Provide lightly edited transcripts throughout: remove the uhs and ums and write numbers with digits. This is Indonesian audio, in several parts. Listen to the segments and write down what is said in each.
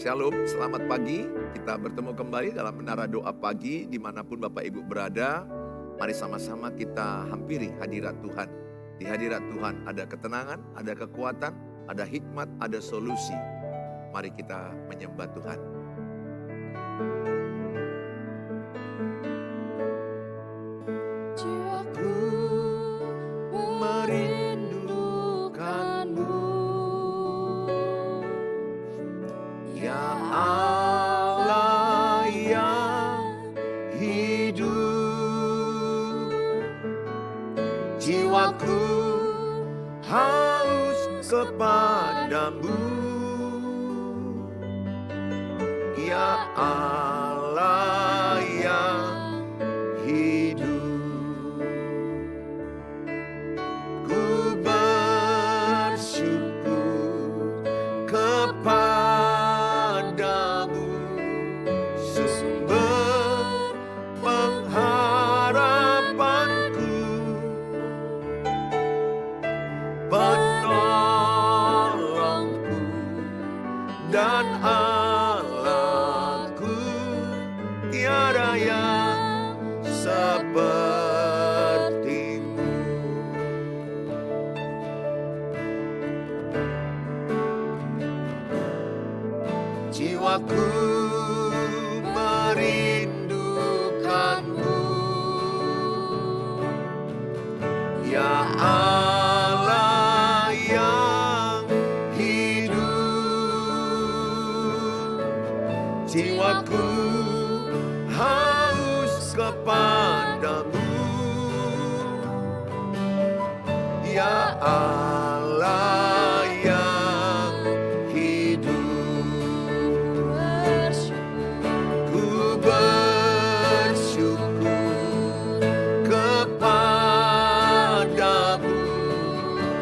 Shalom, selamat pagi. Kita bertemu kembali dalam Menara Doa Pagi dimanapun Bapak Ibu berada. Mari sama-sama kita hampiri hadirat Tuhan. Di hadirat Tuhan ada ketenangan, ada kekuatan, ada hikmat, ada solusi. Mari kita menyembah Tuhan. Jiwaku merindukanmu, ya Allah yang hidup. Jiwaku haus kepadamu, ya Allah yang hidup. Ku bersyukur kepadamu, sumber pengharapanku, penolongku dan Allahku, tiada yang sepertimu. Jiwaku merindukanmu, ya Allah yang hidup. Jiwaku haus kepadamu, ya Allah yang hidup. Ku bersyukur kepadamu,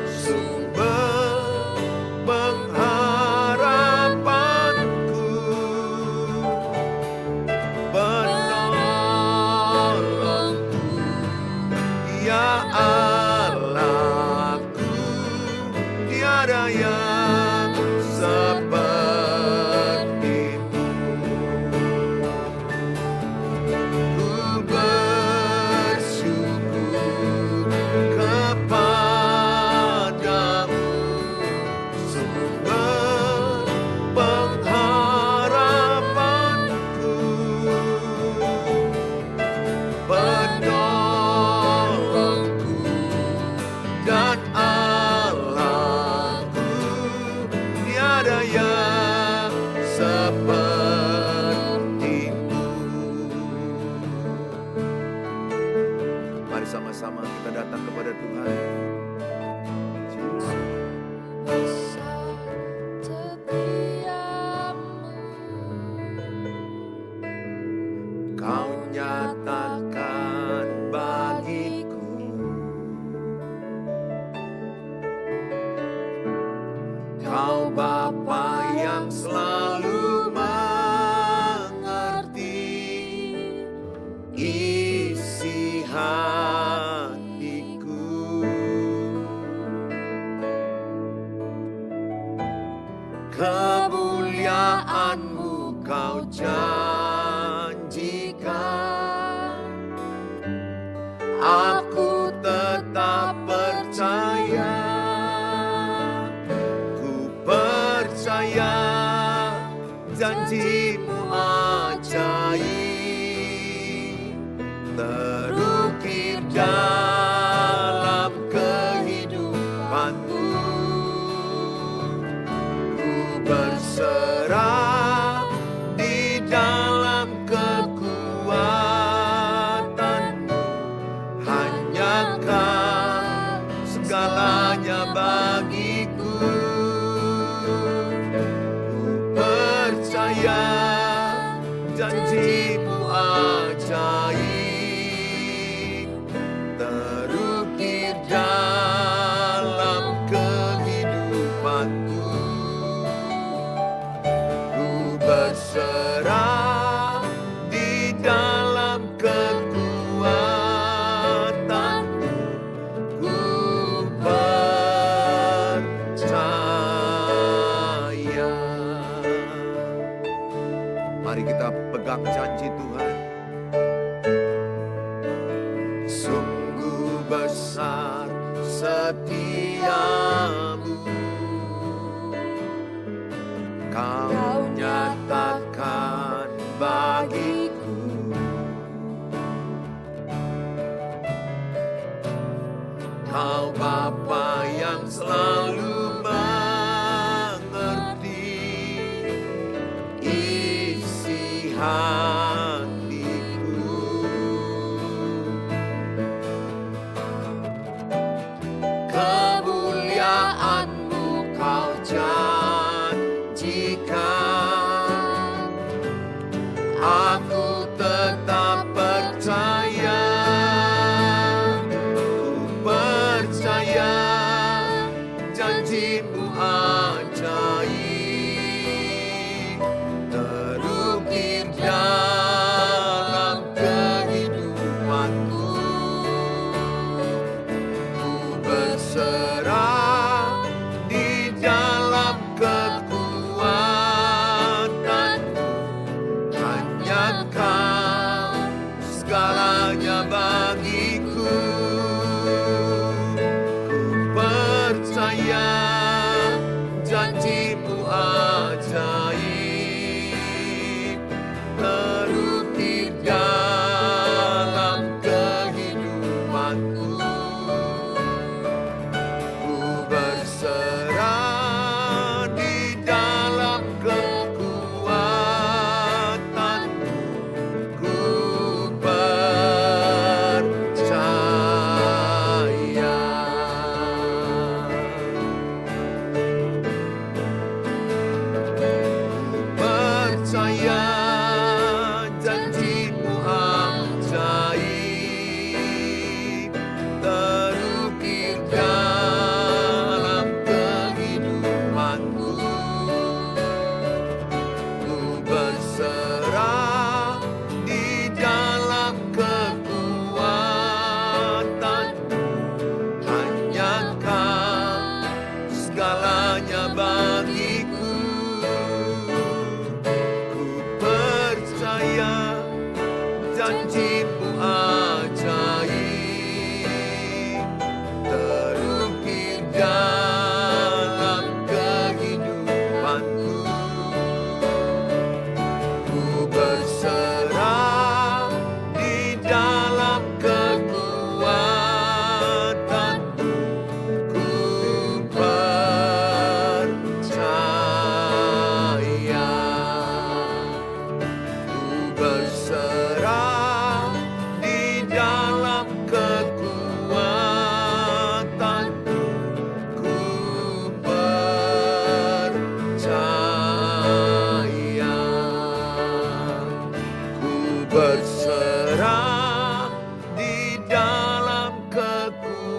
sumber pengharapanku, penolongku, ya Allahku, tiada yang sepertimu. Ku bersyukur kepadamu, sumber pengharapanku, penolongku dan Allahku, tiada yang sepertimu. Mari sama-sama kita datang kepada Tuhan. Kau nyatakan bagiku Kau Bapa yang selalu mengerti isi hatiku. Kemuliaan-Mu Kau janjikan, aku tetap percaya. Ku percaya janji-Mu ajaib, terukir dalam kehidupanku. Ku berserah di dalam kekuatan-Mu, hanya Kau segalanya bagiku. Ku percaya janji-Mu ajaib, terukir dalam kehidupanku. Ku berserah di dalam kekuatan-Mu, ku percaya. segalanya bagiku. Ku percaya janji-Mu ajaib, terukir dalam kehidupanku. Ku berserah di dalam kekuatan-Mu. Ku percaya. Ku berserah di dalam kekuatan-Mu. Ku percaya. Ku berserah di dalam kekuatan-Mu.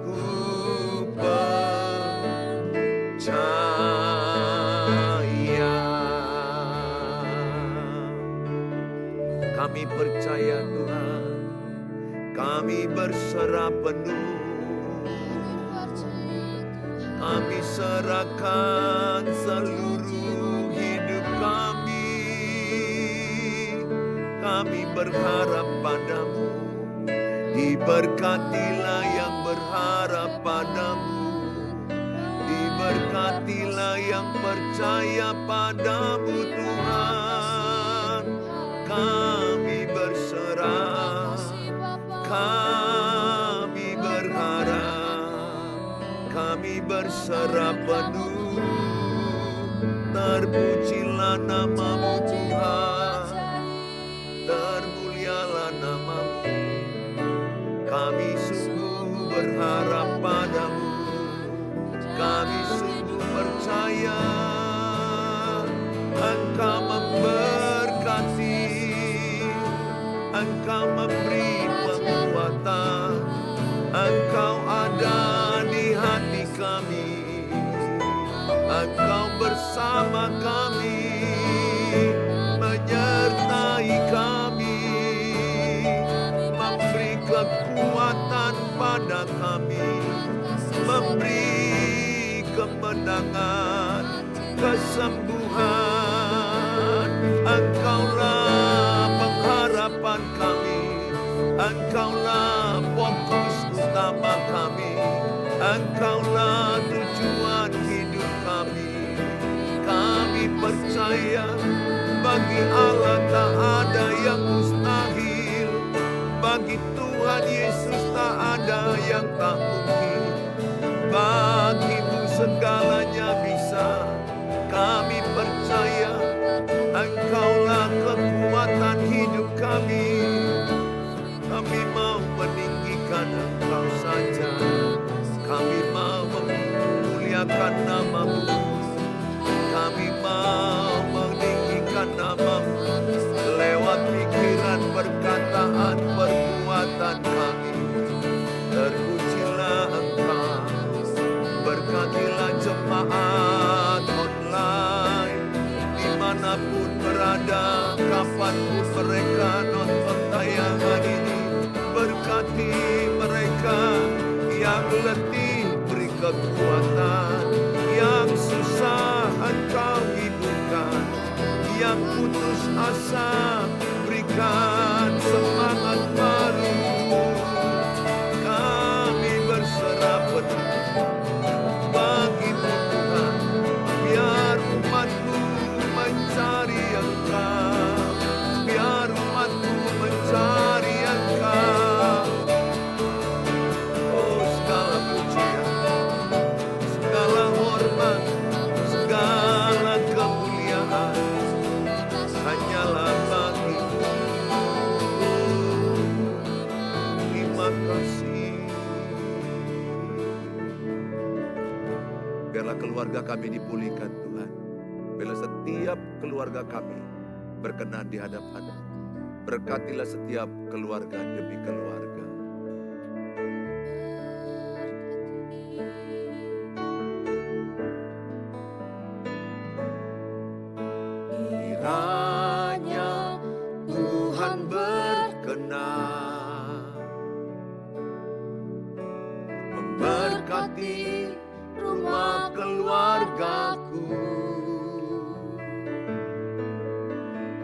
Ku percaya. Kami percaya Tuhan, kami berserah penuh. Kami serahkan seluruh hidup kami. Kami berharap padamu. Diberkatilah yang berharap padamu. Diberkatilah yang percaya padamu Tuhan. Kami berserah, kami berharap, kami berserah penuh. Terpujilah nama-Mu Tuhan, termulialah nama-Mu. Kami sungguh berharap padamu, kami sungguh percaya Engkau memberkati, Engkau memberi penguatan, Engkau ada di hati kami, Engkau bersama kami, menyertai kami, memberi kekuatan pada kami, memberi kemenangan, kesembuhan. Engkaulah pengharapan kami, Engkaulah fokus utama kami, Engkaulah tujuan hidup kami. Kami percaya bagi Allah tak ada yang mustahil, bagi Tuhan Yesus tak ada yang tak mungkin. Bagi-Mu segalanya bisa. Kami percaya Engkaulah kekuatan hidup kami. Kami mau meninggikan Engkau saja. Kami mau memuliakan nama-Mu. Kami mau meninggikan nama-Mu lewat pikiran, perkataan, perbuatan kami. Terpujilah Engkau, berkatilah jemaat online dimanapun berada, kapanpun mereka nonton tayangan ini. Berkati mereka yang letih, beri kekuatan, yang susah Engkau hidupkan, yang putus asa berikan semangat baru. Kami berserah penuh bagi-Mu Tuhan, biar umat-Mu mencari Engkau, biar umat-Mu mencari Engkau. Oh, segala pujian, segala hormat, segala kemuliaan hanyalah bagi-Mu. Terima kasih. Biarlah keluarga kami dipulihkan Tuhan. Biarlah setiap keluarga kami berkenan di hadapan-Mu. Berkatilah setiap keluarga demi keluarga. Kiranya Tuhan berkenan berkati rumah keluargaku.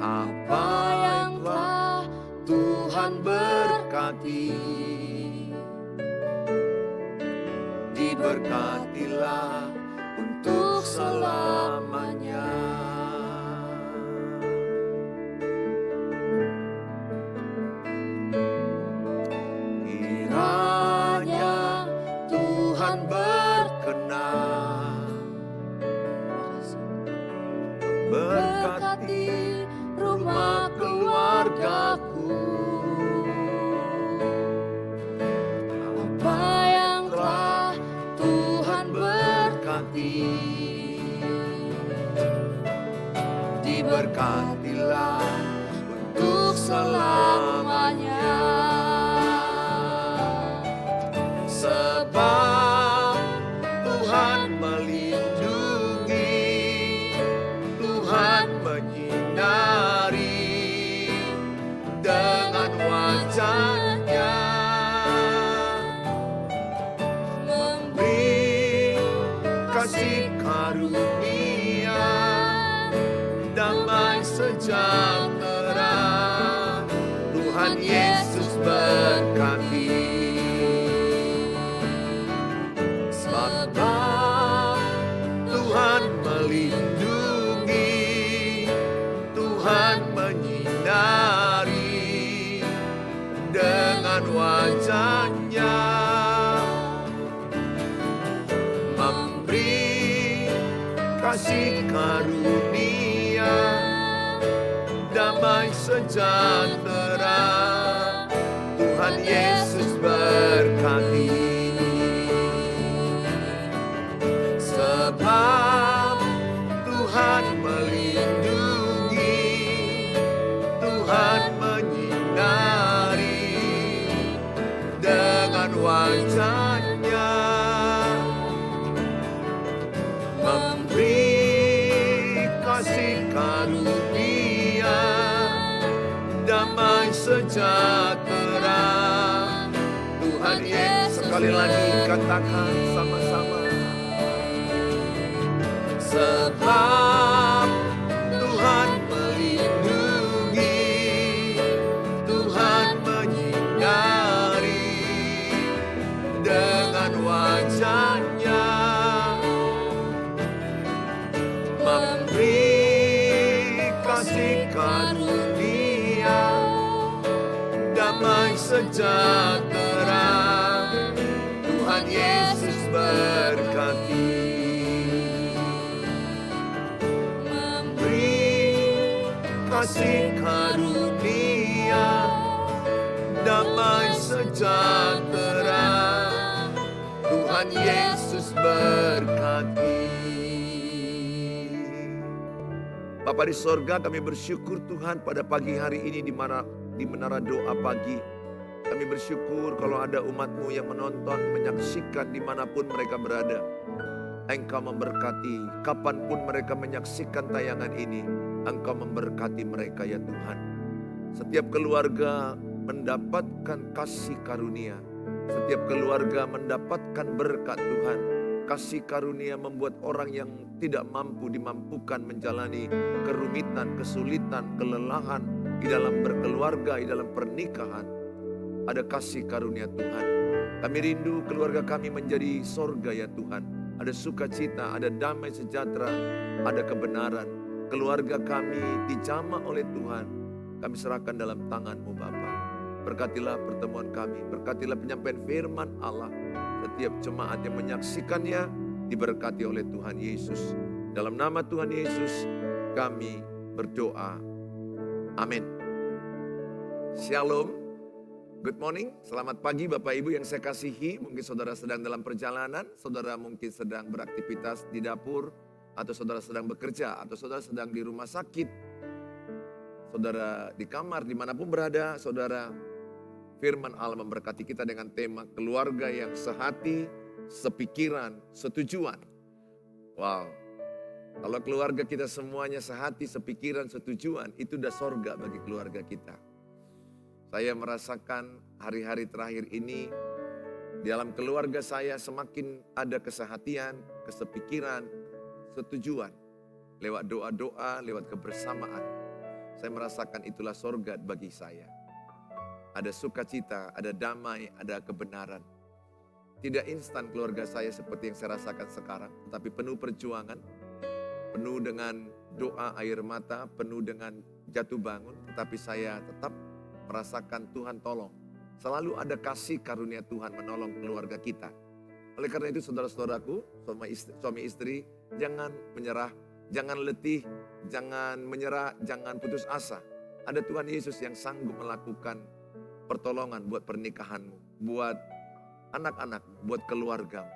Apa yang telah Tuhan berkati, diberkatilah untuk selamanya. Kiranya Tuhan berkenan berkati rumah keluargaku. Apa yang telah Tuhan berkati, diberkatilah untuk selamanya. Sebab Tuhan melindungi, Tuhan menyinari dengan wajah-Nya, memberi kasih karunia, damai sejahtera. Tuhan Yesus berkati. Sebab Tuhan melindungi, Tuhan menyinari dengan wajah-Nya, memberi kasih karunia, damai sejahtera. Tuhan Yesus berkati. Sebab Tuhan melindungi, Tuhan menyinari dengan wajah-Nya, memberi kasih karunia, damai sejahtera. Tuhan Yesus, sekali lagi katakan sama-sama. Sebab Tuhan melindungi, Tuhan menyinari dengan wajah-Nya, memberi kasih karunia, damai sejahtera. Tuhan Yesus berkati. Kasih karunia, damai sejahtera. Tuhan Yesus berkati. Bapa di sorga, kami bersyukur Tuhan pada pagi hari ini di menara doa pagi. Kami bersyukur kalau ada umat-Mu yang menonton, menyaksikan dimanapun mereka berada. Engkau memberkati, kapanpun mereka menyaksikan tayangan ini, Engkau memberkati mereka ya Tuhan. Setiap keluarga mendapatkan kasih karunia. Setiap keluarga mendapatkan berkat Tuhan. Kasih karunia membuat orang yang tidak mampu dimampukan menjalani kerumitan, kesulitan, kelelahan di dalam berkeluarga, di dalam pernikahan. Ada kasih karunia Tuhan. Kami rindu keluarga kami menjadi sorga ya Tuhan. Ada sukacita, ada damai sejahtera, ada kebenaran. Keluarga kami dijamah oleh Tuhan. Kami serahkan dalam tangan-Mu Bapa. Berkatilah pertemuan kami. Berkatilah penyampaian firman Allah. Setiap jemaat yang menyaksikannya diberkati oleh Tuhan Yesus. Dalam nama Tuhan Yesus kami berdoa. Amin. Shalom. Good morning. Selamat pagi Bapak Ibu yang saya kasihi. Mungkin saudara sedang dalam perjalanan. Saudara mungkin sedang beraktivitas di dapur. Atau saudara sedang bekerja, atau saudara sedang di rumah sakit, saudara di kamar, dimanapun berada, saudara, firman Allah memberkati kita dengan tema keluarga yang sehati, sepikiran, setujuan. Wow, kalau keluarga kita semuanya sehati, sepikiran, setujuan, itu udah sorga bagi keluarga kita. Saya merasakan hari-hari terakhir ini Di dalam keluarga saya semakin ada kesehatian, kesepikiran, setujuan. Lewat doa-doa, lewat kebersamaan. Saya merasakan itulah sorga bagi saya. Ada sukacita, ada damai, ada kebenaran. Tidak instan keluarga saya seperti yang saya rasakan sekarang, tetapi penuh perjuangan, penuh dengan doa air mata, penuh dengan jatuh bangun, tetapi saya tetap merasakan Tuhan tolong. Selalu ada kasih karunia Tuhan menolong keluarga kita. Oleh karena itu saudara-saudaraku, suami istri, jangan menyerah, jangan letih, jangan menyerah, jangan putus asa. Ada Tuhan Yesus yang sanggup melakukan pertolongan buat pernikahanmu, buat anak-anak, buat keluargamu.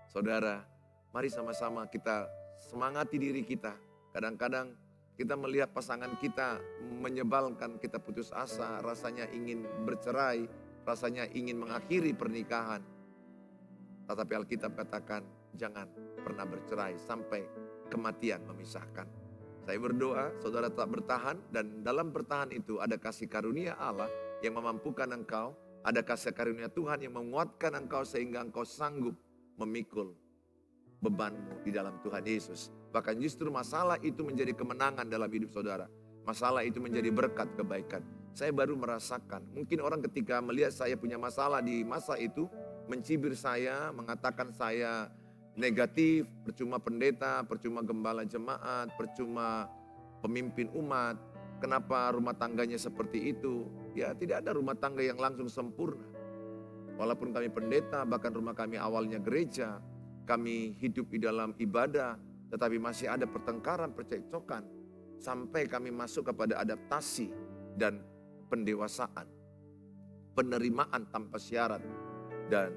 Saudara, mari sama-sama kita semangati diri kita. Kadang-kadang kita melihat pasangan kita menyebalkan, kita putus asa, rasanya ingin bercerai, rasanya ingin mengakhiri pernikahan. Tetapi Alkitab katakan, jangan pernah bercerai sampai kematian memisahkan. Saya berdoa, saudara tetap bertahan, dan dalam bertahan itu ada kasih karunia Allah yang memampukan engkau, ada kasih karunia Tuhan yang menguatkan engkau sehingga engkau sanggup memikul bebanmu di dalam Tuhan Yesus. Bahkan justru masalah itu menjadi kemenangan dalam hidup saudara. Masalah itu menjadi berkat kebaikan. Saya baru merasakan, mungkin orang ketika melihat saya punya masalah di masa itu, mencibir saya, mengatakan saya negatif, percuma pendeta, percuma gembala jemaat, percuma pemimpin umat. Kenapa rumah tangganya seperti itu? Ya tidak ada rumah tangga yang langsung sempurna. Walaupun kami pendeta, bahkan rumah kami awalnya gereja, kami hidup di dalam ibadah, tetapi masih ada pertengkaran, percekcokan. Sampai kami masuk kepada adaptasi dan pendewasaan. Penerimaan tanpa syarat dan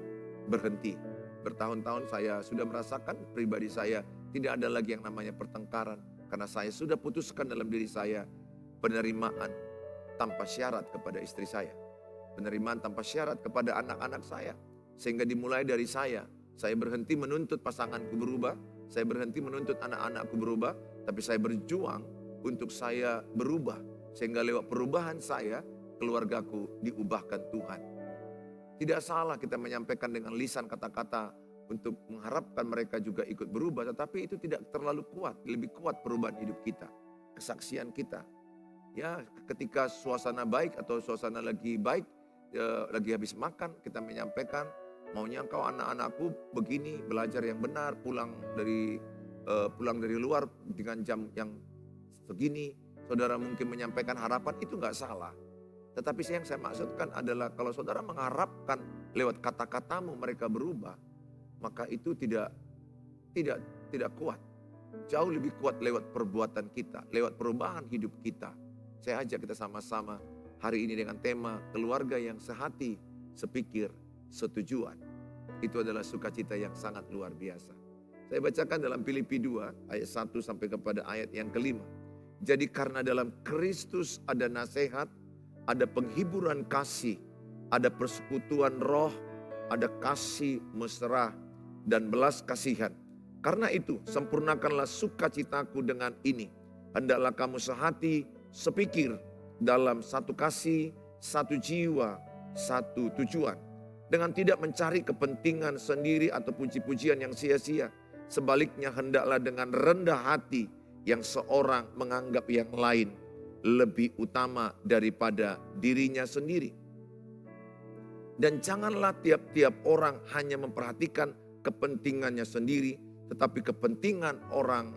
berhenti. Bertahun-tahun saya sudah merasakan pribadi saya tidak ada lagi yang namanya pertengkaran. Karena saya sudah putuskan dalam diri saya penerimaan tanpa syarat kepada istri saya. Penerimaan tanpa syarat kepada anak-anak saya. Sehingga dimulai dari saya berhenti menuntut pasanganku berubah. Saya berhenti menuntut anak-anakku berubah. Tapi saya berjuang untuk saya berubah. Sehingga lewat perubahan saya, keluargaku diubahkan Tuhan. Tidak salah kita menyampaikan dengan lisan kata-kata untuk mengharapkan mereka juga ikut berubah. Tetapi itu tidak terlalu kuat. Lebih kuat perubahan hidup kita. Kesaksian kita. Ya, ketika suasana baik atau suasana lagi baik, lagi habis makan, kita menyampaikan, maunya engkau anak-anakku begini, belajar yang benar, pulang dari luar dengan jam yang segini. Saudara mungkin menyampaikan harapan, itu nggak salah. Tetapi yang saya maksudkan adalah kalau saudara mengharapkan lewat kata-katamu mereka berubah, maka itu tidak kuat. Jauh lebih kuat lewat perbuatan kita, lewat perubahan hidup kita. Saya ajak kita sama-sama hari ini dengan tema keluarga yang sehati, sepikir, setujuan. Itu adalah sukacita yang sangat luar biasa. Saya bacakan dalam Filipi 2 ayat 1 sampai kepada ayat yang kelima. Jadi karena dalam Kristus ada nasihat, ada penghiburan kasih, ada persekutuan roh, ada kasih mesra dan belas kasihan. Karena itu sempurnakanlah sukacitaku dengan ini. Hendaklah kamu sehati, sepikir, dalam satu kasih, satu jiwa, satu tujuan. Dengan tidak mencari kepentingan sendiri atau puji-pujian yang sia-sia. Sebaliknya hendaklah dengan rendah hati yang seorang menganggap yang lain lebih utama daripada dirinya sendiri. Dan janganlah tiap-tiap orang hanya memperhatikan kepentingannya sendiri, tetapi kepentingan orang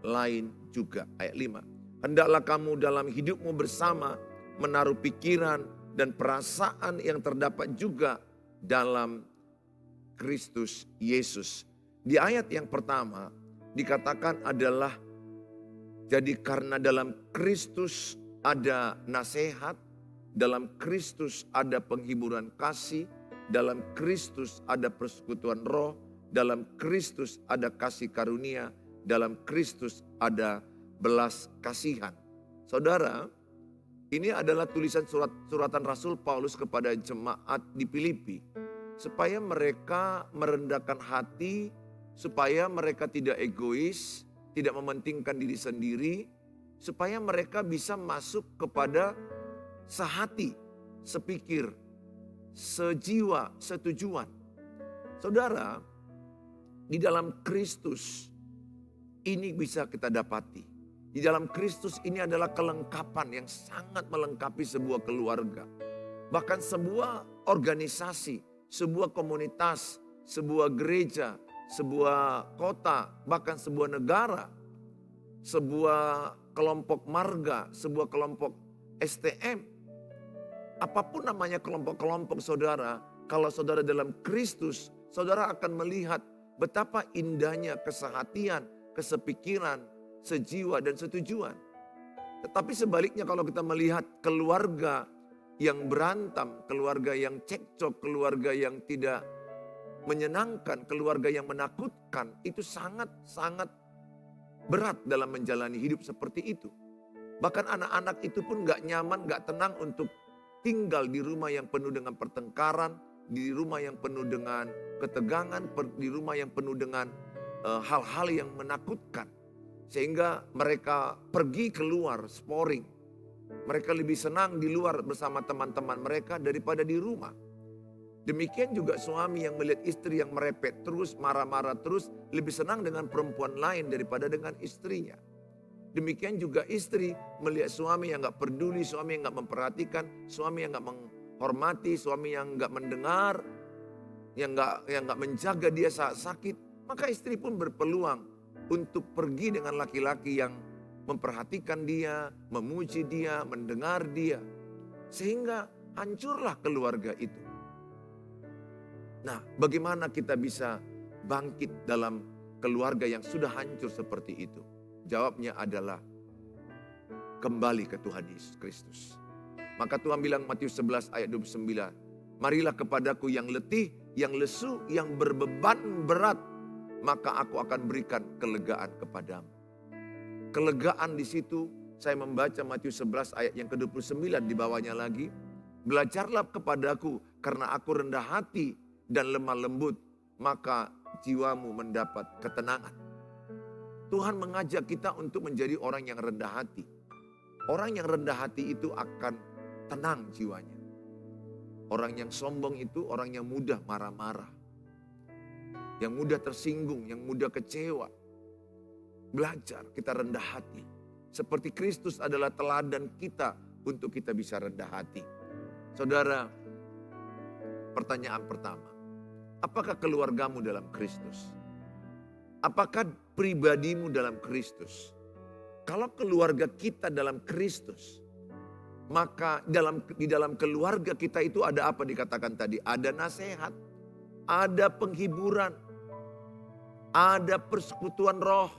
lain juga. Ayat 5. Hendaklah kamu dalam hidupmu bersama menaruh pikiran dan perasaan yang terdapat juga dalam Kristus Yesus. Di ayat yang pertama dikatakan adalah jadi karena dalam Kristus ada nasihat, dalam Kristus ada penghiburan kasih, dalam Kristus ada persekutuan roh, dalam Kristus ada kasih karunia, dalam Kristus ada belas kasihan. Saudara, ini adalah tulisan suratan Rasul Paulus kepada jemaat di Filipi. Supaya mereka merendahkan hati, supaya mereka tidak egois, tidak mementingkan diri sendiri, supaya mereka bisa masuk kepada sehati, sepikir, sejiwa, setujuan. Saudara, di dalam Kristus ini bisa kita dapati. Di dalam Kristus ini adalah kelengkapan yang sangat melengkapi sebuah keluarga. Bahkan sebuah organisasi, sebuah komunitas, sebuah gereja, sebuah kota, bahkan sebuah negara, sebuah kelompok marga, sebuah kelompok STM. Apapun namanya kelompok-kelompok saudara, kalau saudara dalam Kristus, saudara akan melihat betapa indahnya kesehatian, kesepikiran, sejiwa dan setujuan. Tetapi sebaliknya kalau kita melihat keluarga yang berantem, keluarga yang cekcok, keluarga yang tidak menyenangkan, keluarga yang menakutkan, itu sangat-sangat berat dalam menjalani hidup seperti itu. Bahkan anak-anak itu pun gak nyaman, gak tenang untuk tinggal di rumah yang penuh dengan pertengkaran, di rumah yang penuh dengan ketegangan, di rumah yang penuh dengan hal-hal yang menakutkan. Sehingga mereka pergi keluar sporing. Mereka lebih senang di luar bersama teman-teman mereka daripada di rumah. Demikian juga suami yang melihat istri yang merepet terus, marah-marah terus, lebih senang dengan perempuan lain daripada dengan istrinya. Demikian juga istri melihat suami yang gak peduli, suami yang gak memperhatikan, suami yang gak menghormati, suami yang gak mendengar, yang gak menjaga dia saat sakit. Maka istri pun berpeluang untuk pergi dengan laki-laki yang memperhatikan dia, memuji dia, mendengar dia. Sehingga hancurlah keluarga itu. Nah, bagaimana kita bisa bangkit dalam keluarga yang sudah hancur seperti itu? Jawabnya adalah kembali ke Tuhan Yesus Kristus. Maka Tuhan bilang Matius 11 ayat 29, marilah kepadaku yang letih, yang lesu, yang berbeban berat, maka aku akan berikan kelegaan kepadamu. Kelegaan di situ, saya membaca Matius 11 ayat yang ke-29 di bawahnya lagi. Belajarlah kepadaku karena aku rendah hati dan lemah lembut, maka jiwamu mendapat ketenangan. Tuhan mengajak kita untuk menjadi orang yang rendah hati. Orang yang rendah hati itu akan tenang jiwanya. Orang yang sombong itu orang yang mudah marah-marah. Yang mudah tersinggung, yang mudah kecewa. Belajar kita rendah hati. Seperti Kristus adalah teladan kita untuk kita bisa rendah hati. Saudara, pertanyaan pertama. Apakah keluargamu dalam Kristus? Apakah pribadimu dalam Kristus? Kalau keluarga kita dalam Kristus, maka di dalam keluarga kita itu ada apa dikatakan tadi? Ada nasihat, ada penghiburan, ada persekutuan roh,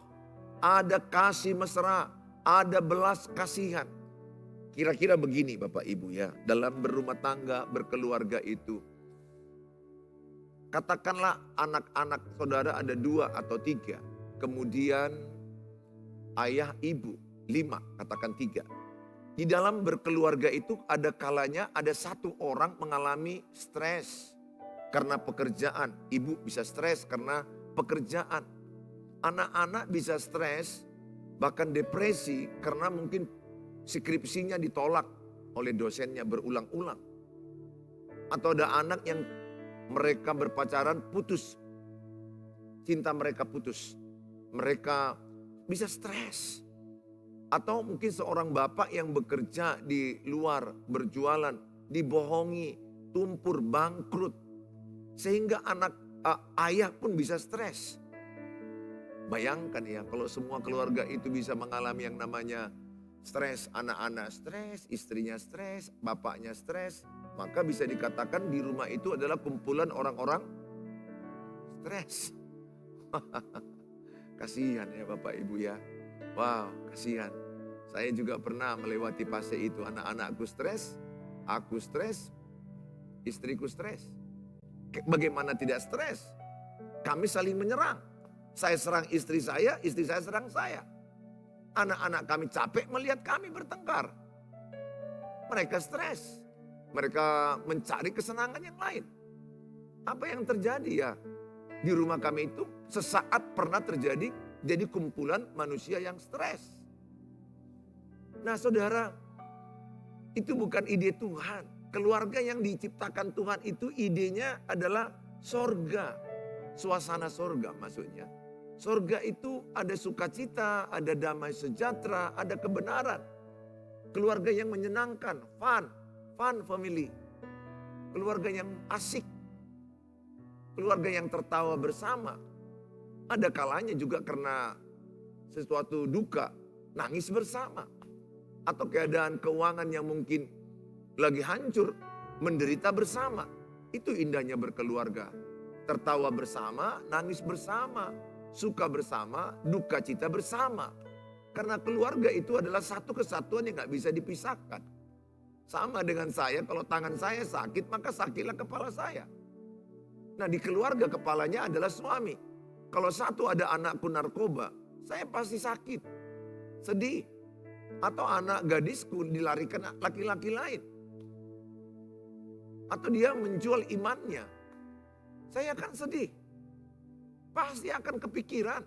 ada kasih mesra, ada belas kasihan. Kira-kira begini Bapak Ibu ya, dalam berumah tangga, berkeluarga itu. Katakanlah anak-anak saudara ada 2 atau 3. Kemudian ayah ibu 5, katakan 3. Di dalam berkeluarga itu ada kalanya ada satu orang mengalami stres karena pekerjaan. Ibu bisa stres karena pekerjaan. Anak-anak bisa stres bahkan depresi karena mungkin skripsinya ditolak oleh dosennya berulang-ulang. Atau ada anak yang mereka berpacaran putus. Cinta mereka putus. Mereka bisa stres. Atau mungkin seorang bapak yang bekerja di luar, berjualan, dibohongi, tumpur, bangkrut. Sehingga ayah pun bisa stres. Bayangkan ya kalau semua keluarga itu bisa mengalami yang namanya stres. Anak-anak stres, istrinya stres, bapaknya stres. Maka bisa dikatakan di rumah itu adalah kumpulan orang-orang stres. Kasihan ya Bapak Ibu ya. Wow, kasihan. Saya juga pernah melewati fase itu. Anak-anakku stres, aku stres, istriku stres. Bagaimana tidak stres? Kami saling menyerang. Saya serang istri saya serang saya. Anak-anak kami capek melihat kami bertengkar. Mereka stres. Mereka mencari kesenangan yang lain. Apa yang terjadi ya? Di rumah kami itu sesaat pernah terjadi jadi kumpulan manusia yang stres. Nah saudara, itu bukan ide Tuhan. Keluarga yang diciptakan Tuhan itu idenya adalah sorga. suasana sorga maksudnya. Sorga itu ada sukacita, ada damai sejahtera, ada kebenaran. Keluarga yang menyenangkan, fun family. Keluarga yang asik. Keluarga yang tertawa bersama. Ada kalanya juga karena sesuatu duka, nangis bersama. Atau keadaan keuangan yang mungkin lagi hancur, menderita bersama. Itu indahnya berkeluarga. Tertawa bersama, nangis bersama, suka bersama, duka cita bersama. Karena keluarga itu adalah satu kesatuan yang gak bisa dipisahkan. Sama dengan saya, kalau tangan saya sakit, maka sakitlah kepala saya. Nah, di keluarga kepalanya adalah suami. Kalau satu ada anakku narkoba, saya pasti sakit, sedih. Atau anak gadisku dilarikan laki-laki lain. Atau dia menjual imannya. Saya akan sedih. Pasti akan kepikiran.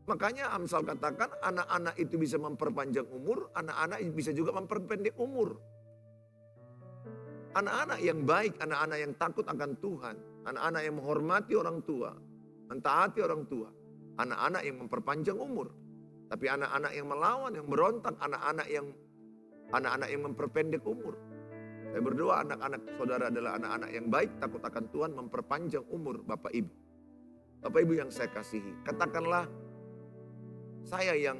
Makanya Amsal katakan anak-anak itu bisa memperpanjang umur, anak-anak bisa juga memperpendek umur. Anak-anak yang baik, anak-anak yang takut akan Tuhan, anak-anak yang menghormati orang tua, mentaati orang tua, anak-anak yang memperpanjang umur. Tapi anak-anak yang melawan, yang berontak, anak-anak yang memperpendek umur. Saya berdoa anak-anak saudara adalah anak-anak yang baik, takut akan Tuhan, memperpanjang umur Bapak Ibu. Bapak Ibu yang saya kasihi, katakanlah saya yang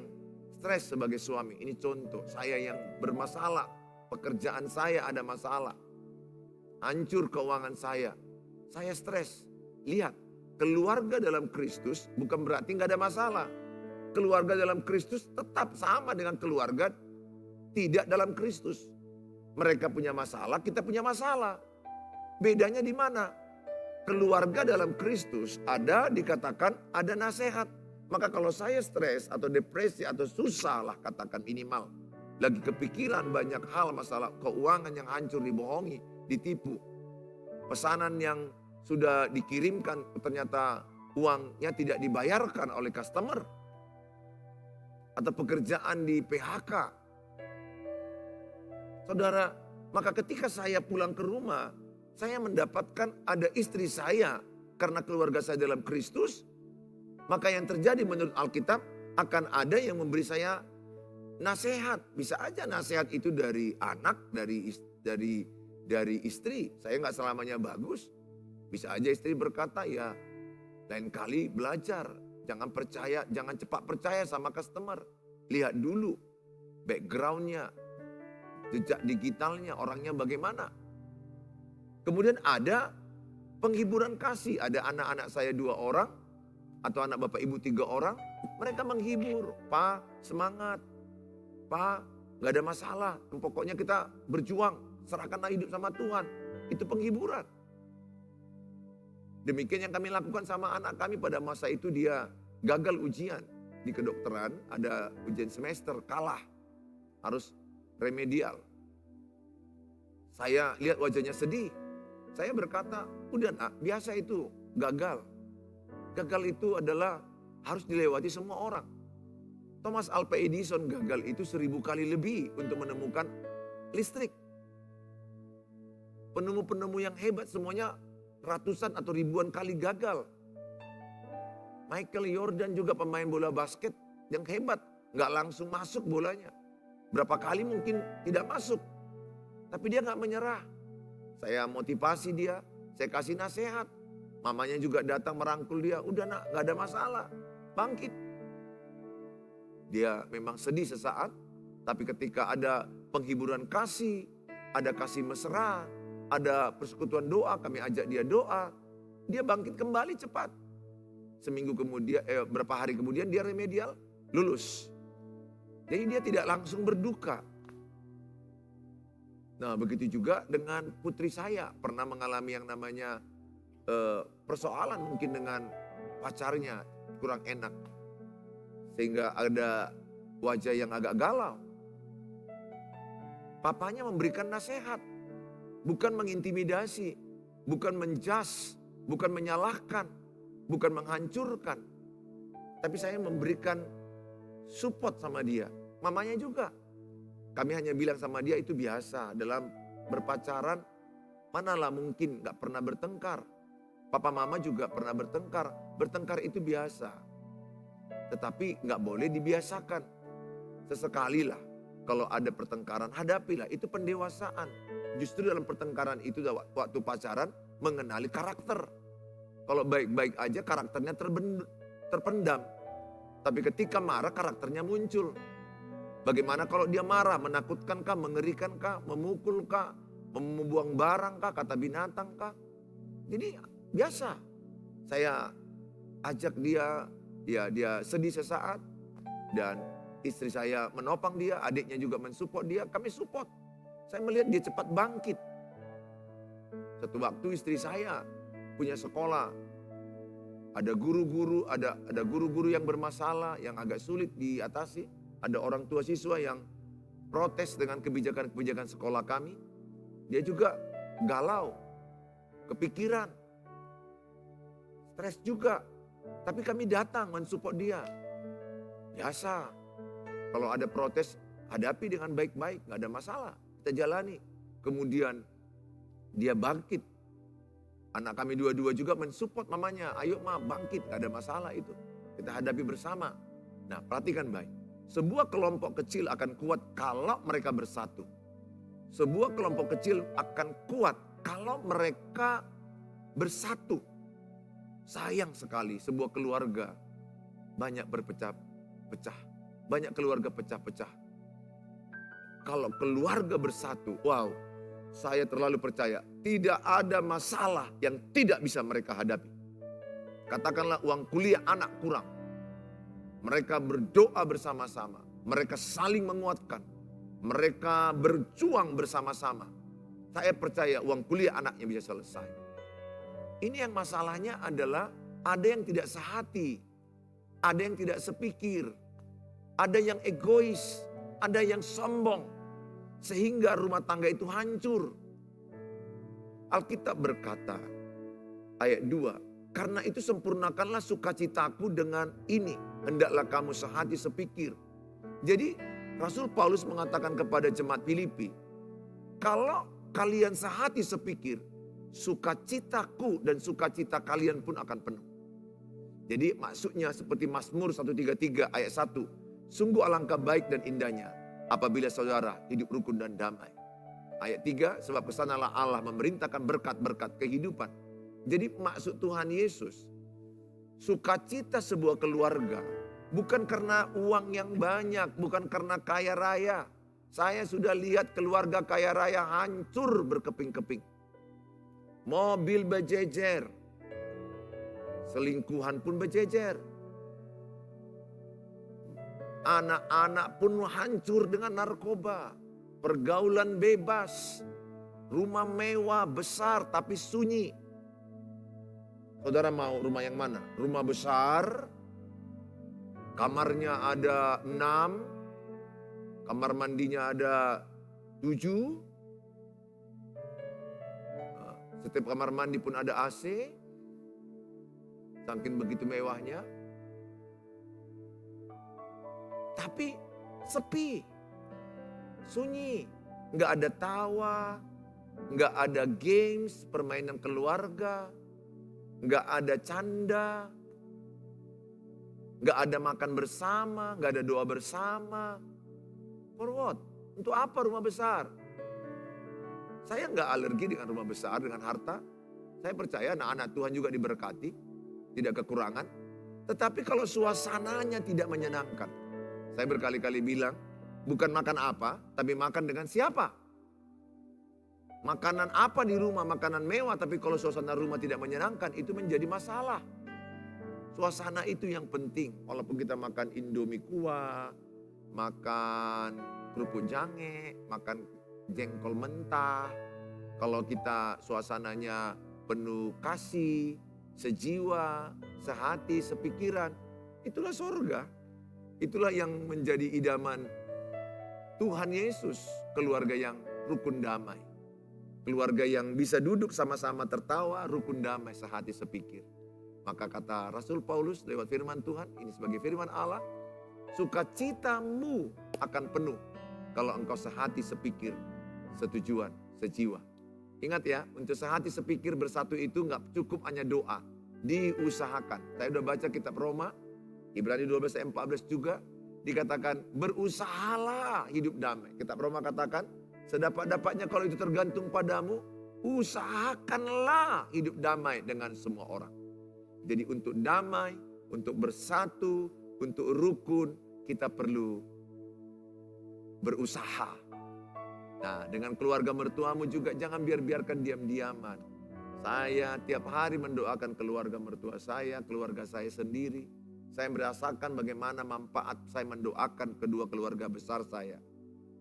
stres sebagai suami, ini contoh. Saya yang bermasalah, pekerjaan saya ada masalah. Hancur keuangan saya stres. Lihat, keluarga dalam Kristus bukan berarti gak ada masalah. Keluarga dalam Kristus tetap sama dengan keluarga tidak dalam Kristus. Mereka punya masalah, kita punya masalah. Bedanya di mana? Keluarga dalam Kristus dikatakan ada nasihat. Maka kalau saya stres atau depresi atau susah lah katakan minimal. Lagi kepikiran banyak hal masalah keuangan yang hancur, dibohongi, ditipu. Pesanan yang sudah dikirimkan ternyata uangnya tidak dibayarkan oleh customer. Atau pekerjaan di PHK. Saudara, maka ketika saya pulang ke rumah, saya mendapatkan ada istri saya. Karena keluarga saya dalam Kristus, maka yang terjadi menurut Alkitab akan ada yang memberi saya nasihat. Bisa aja nasihat itu dari anak, dari istri. Saya nggak selamanya bagus. Bisa aja istri berkata, ya lain kali belajar. Jangan cepat percaya sama customer. Lihat dulu backgroundnya, jejak digitalnya, orangnya bagaimana. Kemudian ada penghiburan kasih. Ada anak-anak saya 2 orang. Atau anak bapak ibu 3 orang. Mereka menghibur. Pa, semangat. Pa, gak ada masalah. Pokoknya kita berjuang. Serahkanlah hidup sama Tuhan. Itu penghiburan. Demikian yang kami lakukan sama anak kami pada masa itu. Dia gagal ujian di kedokteran. Ada ujian semester, kalah. Harus remedial. Saya lihat wajahnya sedih. Saya berkata, udah nak, biasa itu, gagal. Gagal itu adalah harus dilewati semua orang. Thomas Alva Edison gagal itu 1000 kali lebih untuk menemukan listrik. Penemu-penemu yang hebat semuanya ratusan atau ribuan kali gagal. Michael Jordan juga pemain bola basket yang hebat. Gak langsung masuk bolanya. Berapa kali mungkin tidak masuk. Tapi dia gak menyerah. Saya motivasi dia, saya kasih nasihat. Mamanya juga datang merangkul dia, udah nak gak ada masalah, bangkit. Dia memang sedih sesaat, tapi ketika ada penghiburan kasih, ada kasih mesra, ada persekutuan doa, kami ajak dia doa, dia bangkit kembali cepat. Seminggu kemudian, berapa hari kemudian dia remedial, lulus. Jadi dia tidak langsung berduka. Nah begitu juga dengan putri saya, pernah mengalami yang namanya persoalan mungkin dengan pacarnya kurang enak. Sehingga ada wajah yang agak galau. Papanya memberikan nasihat. Bukan mengintimidasi, bukan menjas, bukan menyalahkan, bukan menghancurkan. Tapi saya memberikan support sama dia. Mamanya juga. Kami hanya bilang sama dia itu biasa dalam berpacaran, manalah mungkin gak pernah bertengkar. Papa mama juga pernah bertengkar. Bertengkar itu biasa. Tetapi nggak boleh dibiasakan. Sesekali lah. Kalau ada pertengkaran, hadapilah. Itu pendewasaan. Justru dalam pertengkaran itu waktu pacaran mengenali karakter. Kalau baik-baik aja karakternya terpendam. Tapi ketika marah karakternya muncul. Bagaimana kalau dia marah, menakutkan kah, mengerikan kah, memukul kah, membuang barang kah, kata binatang kah. Jadi biasa. Saya ajak dia, ya dia sedih sesaat. Dan istri saya menopang dia, adiknya juga mensupport dia, kami support. Saya melihat dia cepat bangkit. Satu waktu istri saya punya sekolah. Ada guru-guru, ada guru-guru yang bermasalah, yang agak sulit diatasi. Ada orang tua siswa yang protes dengan kebijakan-kebijakan sekolah kami. Dia juga galau, kepikiran, stres juga. Tapi kami datang mensupport dia. Biasa, kalau ada protes, hadapi dengan baik-baik, gak ada masalah. Kita jalani. Kemudian dia bangkit. Anak kami dua-dua juga mensupport mamanya. Ayo ma, bangkit, gak ada masalah itu. Kita hadapi bersama. Nah, perhatikan baik. Sebuah kelompok kecil akan kuat kalau mereka bersatu. Sebuah kelompok kecil akan kuat kalau mereka bersatu. Sayang sekali sebuah keluarga banyak berpecah-pecah. Banyak keluarga pecah-pecah. Kalau keluarga bersatu, wow, saya terlalu percaya tidak ada masalah yang tidak bisa mereka hadapi. Katakanlah uang kuliah anak kurang. Mereka berdoa bersama-sama. Mereka saling menguatkan. Mereka berjuang bersama-sama. Saya percaya uang kuliah anaknya bisa selesai. Ini yang masalahnya adalah ada yang tidak sehati. Ada yang tidak sepikir. Ada yang egois. Ada yang sombong. Sehingga rumah tangga itu hancur. Alkitab berkata, ayat 2. Karena itu sempurnakanlah sukacitaku dengan ini. Hendaklah kamu sehati sepikir. Jadi Rasul Paulus mengatakan kepada jemaat Filipi, kalau kalian sehati sepikir, sukacitaku dan sukacita kalian pun akan penuh. Jadi maksudnya seperti Mazmur 133 ayat 1. Sungguh alangkah baik dan indahnya apabila saudara hidup rukun dan damai. Ayat 3, sebab kesanalah Allah memerintahkan berkat-berkat kehidupan. Jadi maksud Tuhan Yesus, sukacita sebuah keluarga bukan karena uang yang banyak, bukan karena kaya raya. Saya sudah lihat keluarga kaya raya hancur berkeping-keping. Mobil berjejer, selingkuhan pun berjejer. Anak-anak pun hancur dengan narkoba, pergaulan bebas, rumah mewah besar tapi sunyi. Saudara mau rumah yang mana? Rumah besar, kamarnya ada 6, kamar mandinya ada 7, setiap kamar mandi pun ada AC, saking begitu mewahnya. Tapi sepi, sunyi, nggak ada tawa, nggak ada games, permainan keluarga, nggak ada canda, nggak ada makan bersama, nggak ada doa bersama. For what? Untuk apa rumah besar? Saya nggak alergi dengan rumah besar, dengan harta. Saya percaya anak-anak Tuhan juga diberkati, tidak kekurangan. Tetapi kalau suasananya tidak menyenangkan, saya berkali-kali bilang, bukan makan apa, tapi makan dengan siapa. Makanan apa di rumah, makanan mewah, tapi kalau suasana rumah tidak menyenangkan, itu menjadi masalah. Suasana itu yang penting. Walaupun kita makan Indomie kuah, makan kerupuk jange, makan jengkol mentah. Kalau kita suasananya penuh kasih, sejiwa, sehati, sepikiran, itulah sorga. Itulah yang menjadi idaman Tuhan Yesus, keluarga yang rukun damai. Keluarga yang bisa duduk sama-sama tertawa, rukun damai, sehati sepikir. Maka kata Rasul Paulus lewat firman Tuhan, ini sebagai firman Allah, sukacitamu akan penuh kalau engkau sehati sepikir, setujuan, sejiwa. Ingat ya, untuk sehati sepikir bersatu itu nggak cukup hanya doa. Diusahakan. Saya udah baca kitab Roma, Ibrani 12 ayat 14 juga. Dikatakan berusahalah hidup damai. Kitab Roma katakan sedapat-dapatnya kalau itu tergantung padamu, usahakanlah hidup damai dengan semua orang. Jadi untuk damai, untuk bersatu, untuk rukun, kita perlu berusaha. Nah, dengan keluarga mertuamu juga jangan biarkan diam-diaman. Saya tiap hari mendoakan keluarga mertua saya, keluarga saya sendiri. Saya merasakan bagaimana manfaat saya mendoakan kedua keluarga besar saya.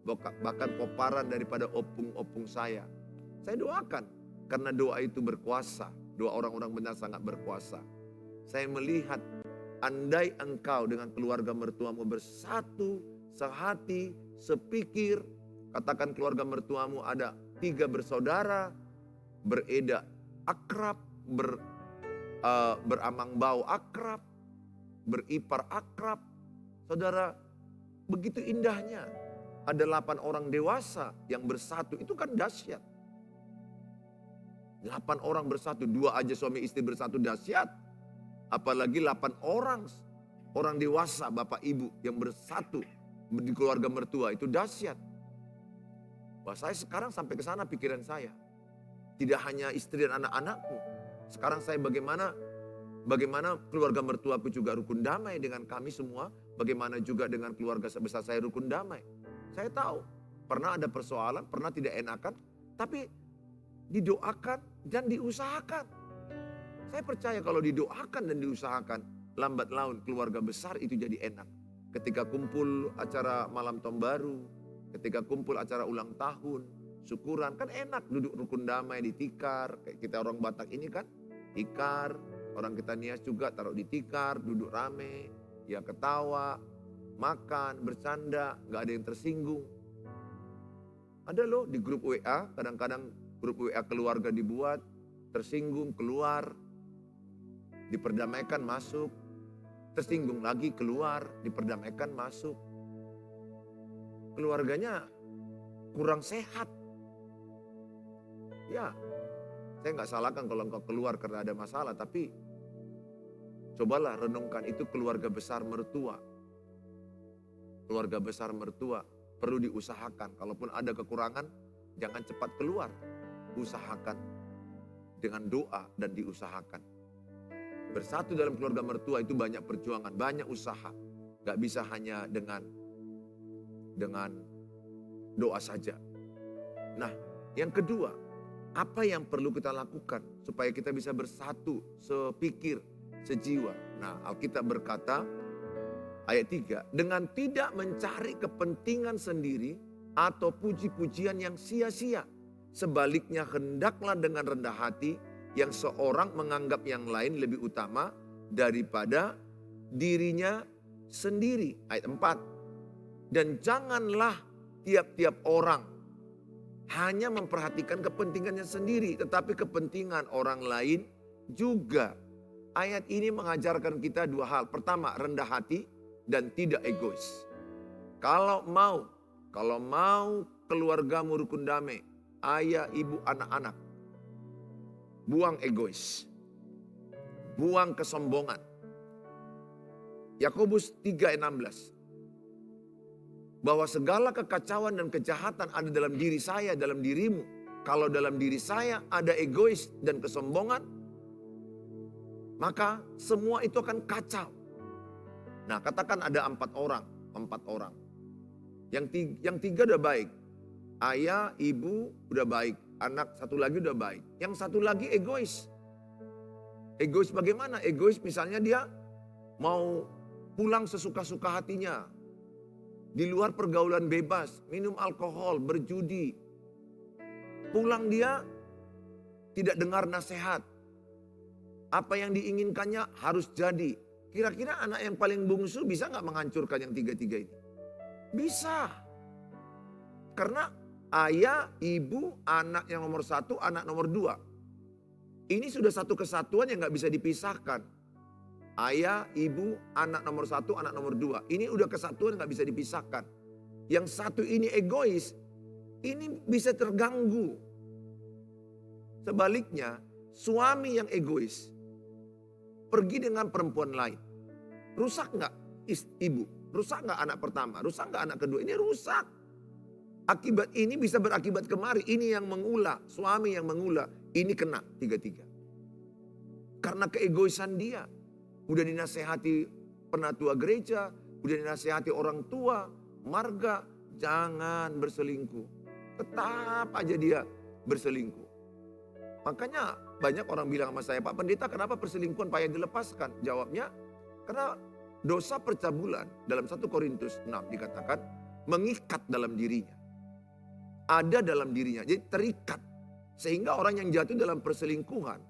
Bahkan koparan daripada opung-opung saya. Saya doakan karena doa itu berkuasa. Doa orang-orang benar sangat berkuasa. Saya melihat andai engkau dengan keluarga mertuamu bersatu, sehati, sepikir. Katakan keluarga mertuamu ada 3 bersaudara, beredak akrab, beramang bau akrab, beripar akrab. Saudara, begitu indahnya. Ada 8 orang dewasa yang bersatu, itu kan dahsyat. 8 orang bersatu, 2 aja suami istri bersatu dahsyat. Apalagi 8 orang dewasa, bapak ibu yang bersatu di keluarga mertua, itu dahsyat. Wah, saya sekarang sampai ke sana pikiran saya. Tidak hanya istri dan anak-anakku. Sekarang saya bagaimana keluarga mertuaku juga rukun damai dengan kami semua. Bagaimana juga dengan keluarga sebesar saya rukun damai. Saya tahu pernah ada persoalan, pernah tidak enakan. Tapi didoakan dan diusahakan. Saya percaya kalau didoakan dan diusahakan, lambat laun keluarga besar itu jadi enak. Ketika kumpul acara malam tahun baru, ketika kumpul acara ulang tahun, syukuran, kan enak duduk rukun damai di tikar. Kayak kita orang Batak ini kan, tikar. Orang kita Nias juga taruh di tikar, duduk rame, ya ketawa, makan, bercanda, gak ada yang tersinggung. Ada loh di grup WA, kadang-kadang grup WA keluarga dibuat, tersinggung keluar, diperdamaikan masuk, tersinggung lagi keluar, diperdamaikan masuk. Keluarganya kurang sehat. Ya, saya nggak salahkan kalau engkau keluar karena ada masalah, tapi cobalah renungkan itu keluarga besar mertua. Keluarga besar mertua perlu diusahakan. Kalaupun ada kekurangan, jangan cepat keluar. Usahakan dengan doa dan diusahakan. Bersatu dalam keluarga mertua itu banyak perjuangan, banyak usaha. Gak bisa hanya dengan doa saja. Nah, yang kedua, apa yang perlu kita lakukan supaya kita bisa bersatu, sepikir, sejiwa? Nah, Alkitab berkata, ayat 3, dengan tidak mencari kepentingan sendiri atau puji-pujian yang sia-sia. Sebaliknya hendaklah dengan rendah hati yang seorang menganggap yang lain lebih utama daripada dirinya sendiri. Ayat 4, dan janganlah tiap-tiap orang hanya memperhatikan kepentingannya sendiri, tetapi kepentingan orang lain juga. Ayat ini mengajarkan kita 2 hal. Pertama, rendah hati dan tidak egois. Kalau mau keluargamu rukun damai, ayah, ibu, anak-anak, buang egois, buang kesombongan. Yakobus 3 ayat 16. Bahwa segala kekacauan dan kejahatan ada dalam diri saya, dalam dirimu. Kalau dalam diri saya ada egois dan kesombongan, maka semua itu akan kacau. Nah, katakan ada 4 orang. Yang 3 udah baik. Ayah, ibu udah baik. Anak 1 lagi udah baik. Yang 1 lagi egois. Egois bagaimana? Egois misalnya dia mau pulang sesuka-suka hatinya. Di luar pergaulan bebas, minum alkohol, berjudi. Pulang dia tidak dengar nasihat. Apa yang diinginkannya harus jadi. Kira-kira anak yang paling bungsu bisa gak menghancurkan yang 3 ini? Bisa. Karena ayah, ibu, anak yang nomor 1, anak nomor 2. Ini sudah satu kesatuan yang gak bisa dipisahkan. Ayah, ibu, anak nomor 1, anak nomor 2. Ini udah kesatuan yang gak bisa dipisahkan. Yang satu ini egois, ini bisa terganggu. Sebaliknya, suami yang egois pergi dengan perempuan lain. Rusak nggak ibu? Rusak nggak anak pertama? Rusak nggak anak kedua? Ini rusak. Akibat ini bisa berakibat kemari. Ini yang mengulah, suami yang mengulah. Ini kena tiga-tiga. Karena keegoisan dia. Udah dinasehati penatua gereja, udah dinasehati orang tua, marga, jangan berselingkuh. Tetap aja dia berselingkuh. Makanya banyak orang bilang sama saya, Pak Pendeta kenapa perselingkuhan payah dilepaskan? Jawabnya, karena dosa percabulan dalam 1 Korintus 6 dikatakan mengikat dalam dirinya. Ada dalam dirinya, jadi terikat. Sehingga orang yang jatuh dalam perselingkuhan,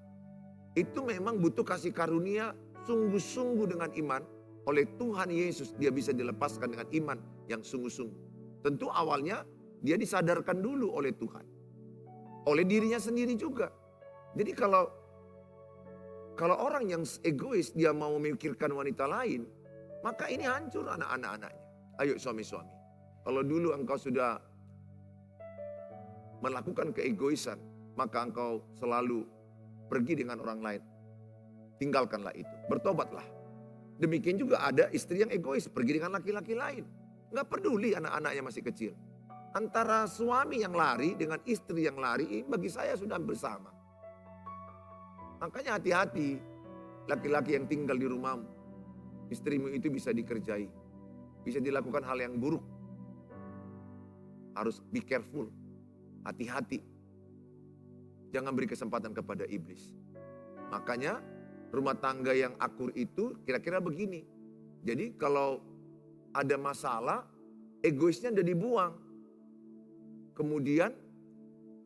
itu memang butuh kasih karunia sungguh-sungguh dengan iman. Oleh Tuhan Yesus dia bisa dilepaskan dengan iman yang sungguh-sungguh. Tentu awalnya dia disadarkan dulu oleh Tuhan. Oleh dirinya sendiri juga. Jadi kalau orang yang egois dia mau memikirkan wanita lain, maka ini hancur anak-anaknya. Ayo suami-suami. Kalau dulu engkau sudah melakukan keegoisan, maka engkau selalu pergi dengan orang lain. Tinggalkanlah itu. Bertobatlah. Demikian juga ada istri yang egois, pergi dengan laki-laki lain. Nggak peduli anak-anaknya masih kecil. Antara suami yang lari dengan istri yang lari, bagi saya sudah bersama. Makanya hati-hati, laki-laki yang tinggal di rumahmu. Istrimu itu bisa dikerjai. Bisa dilakukan hal yang buruk. Harus be careful. Hati-hati. Jangan beri kesempatan kepada iblis. Makanya rumah tangga yang akur itu kira-kira begini. Jadi kalau ada masalah, egoisnya udah dibuang. Kemudian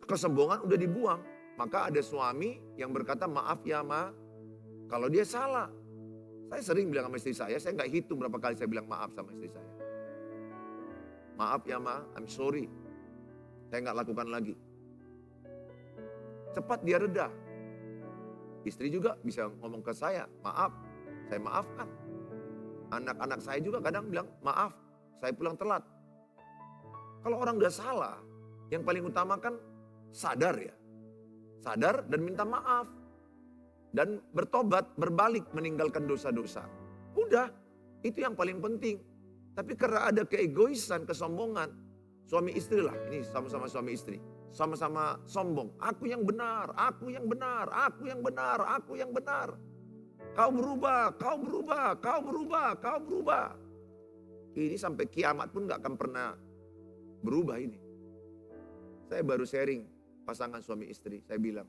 kesombongan udah dibuang. Maka ada suami yang berkata, maaf ya ma, kalau dia salah. Saya sering bilang sama istri saya nggak hitung berapa kali saya bilang maaf sama istri saya. Maaf ya ma, I'm sorry. Saya nggak lakukan lagi. Cepat dia reda. Istri juga bisa ngomong ke saya, maaf, saya maafkan. Anak-anak saya juga kadang bilang, maaf, saya pulang telat. Kalau orang udah salah, yang paling utama kan sadar ya. Sadar dan minta maaf. Dan bertobat, berbalik, meninggalkan dosa-dosa. Udah, itu yang paling penting. Tapi karena ada keegoisan, kesombongan, suami istri lah, ini sama-sama suami istri. Sama-sama sombong, aku yang benar, aku yang benar, aku yang benar, aku yang benar. Kau berubah, kau berubah, kau berubah, kau berubah. Ini sampai kiamat pun gak akan pernah berubah ini. Saya baru sharing pasangan suami istri, saya bilang,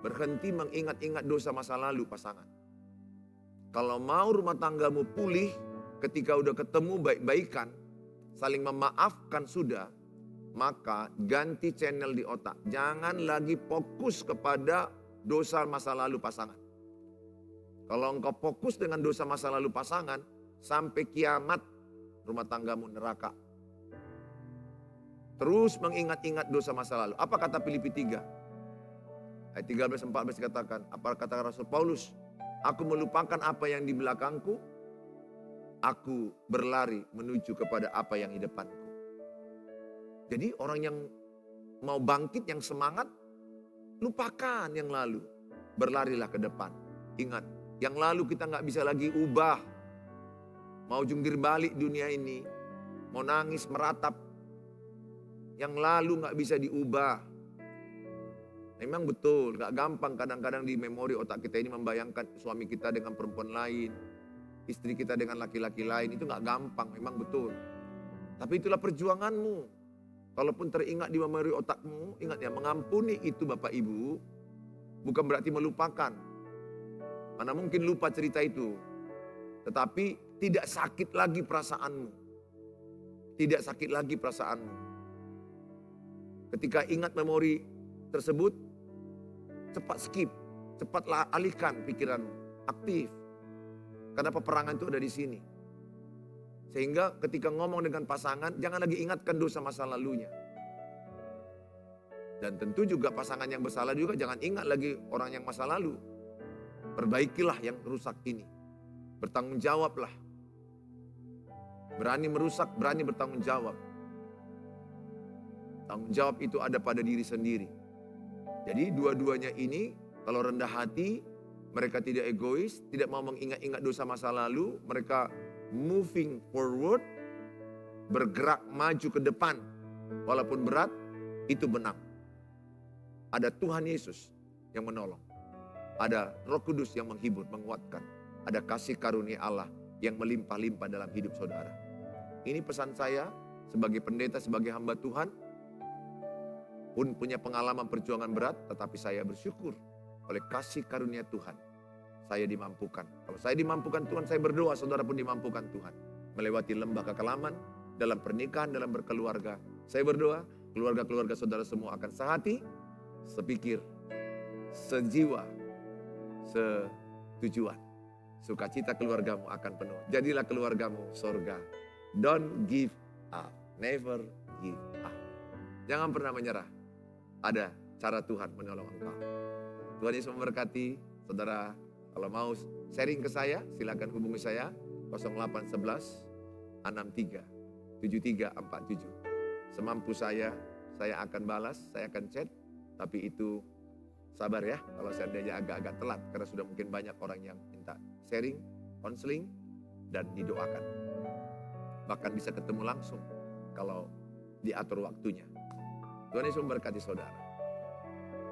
berhenti mengingat-ingat dosa masa lalu pasangan. Kalau mau rumah tanggamu pulih, ketika udah ketemu baik-baikan, saling memaafkan sudah, maka ganti channel di otak. Jangan lagi fokus kepada dosa masa lalu pasangan. Kalau engkau fokus dengan dosa masa lalu pasangan, sampai kiamat rumah tanggamu neraka. Terus mengingat-ingat dosa masa lalu. Apa kata Filipi 3? Ayat 13-14 dikatakan, apa kata Rasul Paulus? Aku melupakan apa yang di belakangku, aku berlari menuju kepada apa yang di depanku. Jadi orang yang mau bangkit, yang semangat, lupakan yang lalu. Berlarilah ke depan. Ingat, yang lalu kita gak bisa lagi ubah. Mau jungkir balik dunia ini, mau nangis, meratap. Yang lalu gak bisa diubah. Memang betul, gak gampang kadang-kadang di memori otak kita ini membayangkan suami kita dengan perempuan lain. Istri kita dengan laki-laki lain, itu gak gampang, memang betul. Tapi itulah perjuanganmu. Kalaupun teringat di memori otakmu, ingat ya, mengampuni itu Bapak Ibu, bukan berarti melupakan. Mana mungkin lupa cerita itu. Tetapi tidak sakit lagi perasaanmu. Tidak sakit lagi perasaanmu. Ketika ingat memori tersebut, cepat skip, cepat alihkan pikiranmu, aktif. Karena peperangan itu ada di sini. Sehingga ketika ngomong dengan pasangan, jangan lagi ingatkan dosa masa lalunya. Dan tentu juga pasangan yang bersalah juga jangan ingat lagi orang yang masa lalu. Perbaikilah yang rusak ini. Bertanggung jawablah. Berani merusak, berani bertanggung jawab. Tanggung jawab itu ada pada diri sendiri. Jadi dua-duanya ini kalau rendah hati, mereka tidak egois, tidak mau mengingat-ingat dosa masa lalu, mereka moving forward, bergerak maju ke depan. Walaupun berat, itu menang. Ada Tuhan Yesus yang menolong. Ada Roh Kudus yang menghibur, menguatkan. Ada kasih karunia Allah yang melimpah-limpah dalam hidup saudara. Ini pesan saya sebagai pendeta, sebagai hamba Tuhan. Pun punya pengalaman perjuangan berat, tetapi saya bersyukur oleh kasih karunia Tuhan. Saya dimampukan. Kalau saya dimampukan Tuhan, saya berdoa, saudara pun dimampukan Tuhan. Melewati lembah kekelaman, dalam pernikahan, dalam berkeluarga. Saya berdoa, keluarga-keluarga saudara semua akan sehati, sepikir, sejiwa, setujuan. Sukacita keluargamu akan penuh. Jadilah keluargamu surga. Don't give up. Never give up. Jangan pernah menyerah. Ada cara Tuhan menolong engkau. Tuhan Yesus memberkati. Saudara, kalau mau sharing ke saya, silakan hubungi saya 0811 63 7347. Semampu saya akan balas, saya akan chat. Tapi itu sabar ya, kalau seandainya agak-agak telat. Karena sudah mungkin banyak orang yang minta sharing, konseling, dan didoakan. Bahkan bisa ketemu langsung kalau diatur waktunya. Tuhan Yesus memberkati saudara.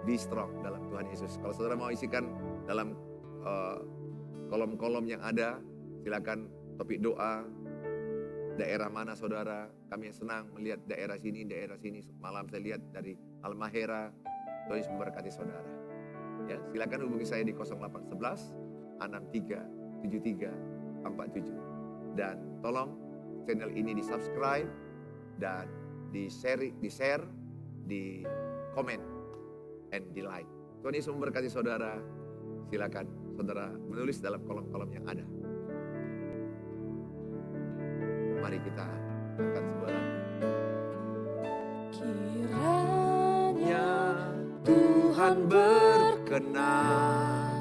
Be strong dalam Tuhan Yesus. Kalau saudara mau isikan dalam kolom-kolom yang ada, silakan topik doa. Daerah mana saudara? Kami senang melihat daerah sini. Malam saya lihat dari Halmahera. Tuhan Yesus memberkati saudara. Ya, silakan hubungi saya di 0811 63 73 47. Dan tolong channel ini di-subscribe dan di-share, di komen, and di like. Tuhan Yesus memberkati saudara. Silakan saudara menulis dalam kolom-kolom yang ada. Mari kita angkat sebuah lagu. Kiranya Tuhan berkenan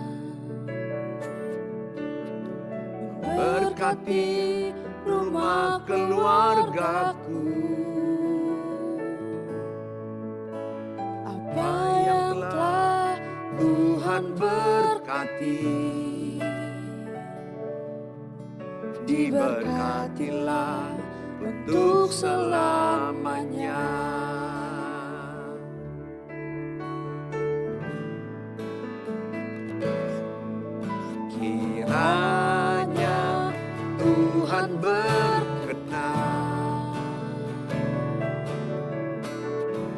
memberkati rumah keluargaku. Apa yang telah Tuhan berkati, diberkatilah untuk selamanya. Kiranya Tuhan berkenan